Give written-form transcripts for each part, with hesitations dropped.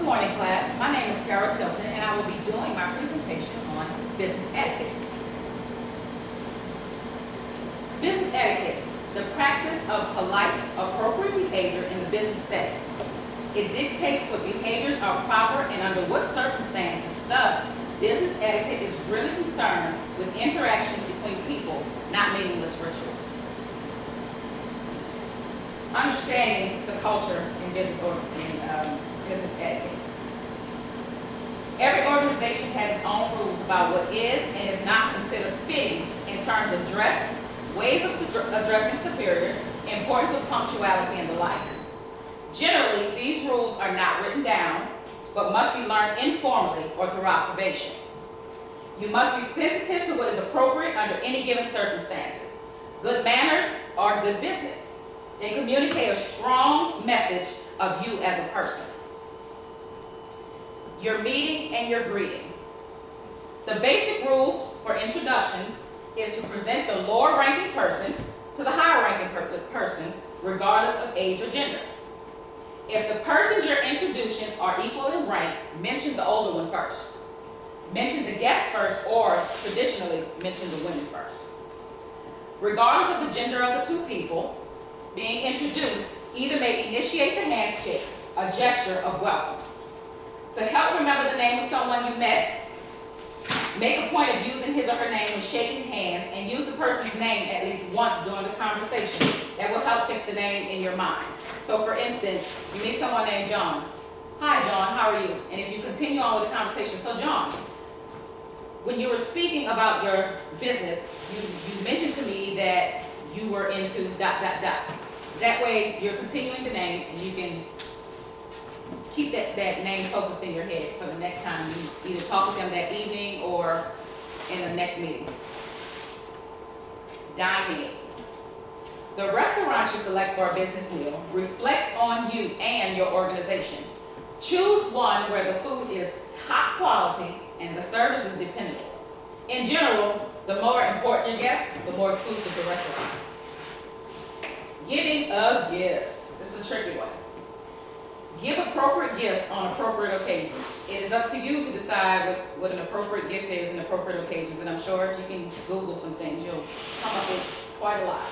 Good morning, class. My name is Cara and I will be doing my presentation on business etiquette. Business etiquette, the practice of polite, appropriate behavior in the business setting. It dictates what behaviors are proper and under what circumstances. Thus, business etiquette is really concerned with interaction between people, not meaningless ritual. Understanding the culture in business business etiquette. Every organization has its own rules about what is and is not considered fitting in terms of dress, ways of addressing superiors, importance of punctuality, and the like. Generally, these rules are not written down, but must be learned informally or through observation. You must be sensitive to what is appropriate under any given circumstances. Good manners are good business. They communicate a strong message of you as a person. Your meeting and your greeting. The basic rules for introductions is to present the lower ranking person to the higher ranking person, regardless of age or gender. If the persons you're introducing are equal in rank, mention the older one first. Mention the guest first, or traditionally mention the women first. Regardless of the gender of the two people being introduced, either may initiate the handshake, a gesture of welcome. To help remember the name of someone you met, make a point of using his or her name when shaking hands, and use the person's name at least once during the conversation. That will help fix the name in your mind. So for instance, you meet someone named John. Hi John, how are you? And if you continue on with the conversation, so John, when you were speaking about your business, you mentioned to me that you were into ... That way you're continuing the name and you can keep that name focused in your head for the next time you either talk with them that evening or in the next meeting. Dining. The restaurant you select for a business meal reflects on you and your organization. Choose one where the food is top quality and the service is dependable. In general, the more important your guests, the more exclusive the restaurant. Giving of gifts. This is a tricky one. Give appropriate gifts on appropriate occasions. It is up to you to decide what an appropriate gift is in appropriate occasions, and I'm sure if you can Google some things, you'll come up with quite a lot.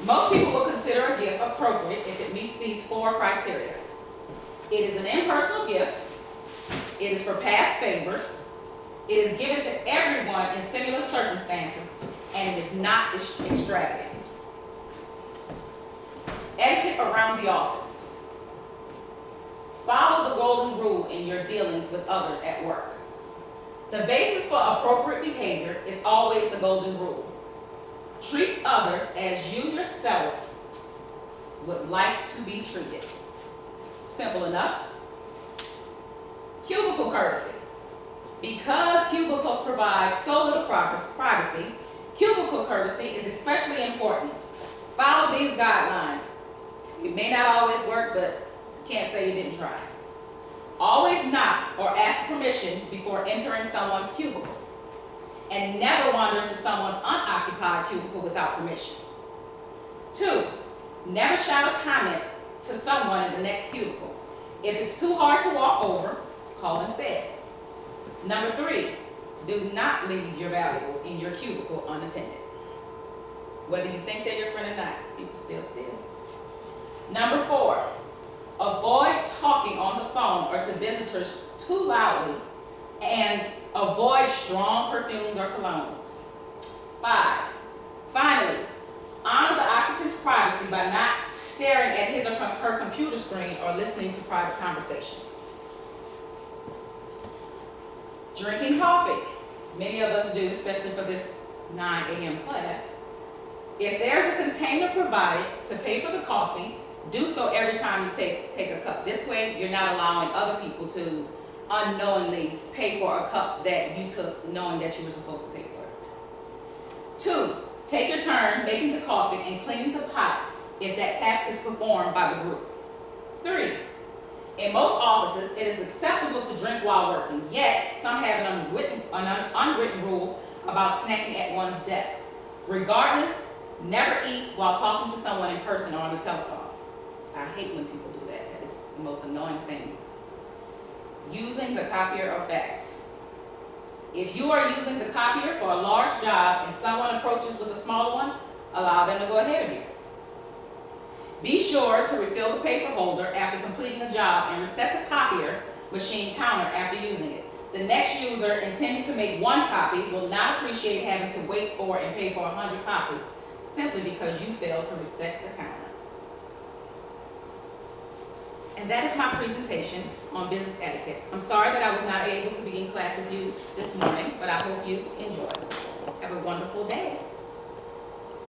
Most people will consider a gift appropriate if it meets these 4 criteria. It is an impersonal gift. It is for past favors. It is given to everyone in similar circumstances, and it is not extravagant. Etiquette around the office. Follow the golden rule in your dealings with others at work. The basis for appropriate behavior is always the golden rule. Treat others as you yourself would like to be treated. Simple enough. Cubicle courtesy. Because cubicles provide so little privacy, cubicle courtesy is especially important. Follow these guidelines. It may not always work, but you can't say you didn't try. Always knock or ask permission before entering someone's cubicle. And never wander into someone's unoccupied cubicle without permission. 2, never shout a comment to someone in the next cubicle. If it's too hard to walk over, call instead. Number 3, do not leave your valuables in your cubicle unattended. Whether you think they're your friend or not, people still steal. Number 4, avoid talking on the phone or to visitors too loudly, and avoid strong perfumes or colognes. 5, finally, honor the occupant's privacy by not staring at his or her computer screen or listening to private conversations. Drinking coffee. Many of us do, especially for this 9 a.m. class. If there's a container provided to pay for the coffee, do so every time you take a cup. This way, you're not allowing other people to unknowingly pay for a cup that you took knowing that you were supposed to pay for it. 2, take your turn making the coffee and cleaning the pot if that task is performed by the group. 3, in most offices, it is acceptable to drink while working, yet some have an unwritten rule about snacking at one's desk. Regardless, never eat while talking to someone in person or on the telephone. I hate when people do that. That is most annoying thing. Using the copier of fax. If you are using the copier for a large job and someone approaches with a smaller one, allow them to go ahead of you. Be sure to refill the paper holder after completing a job and reset the copier machine counter after using it. The next user intending to make one copy will not appreciate having to wait for and pay for 100 copies simply because you failed to reset the counter. And that is my presentation on business etiquette. I'm sorry that I was not able to be in class with you this morning, but I hope you enjoyed. Have a wonderful day.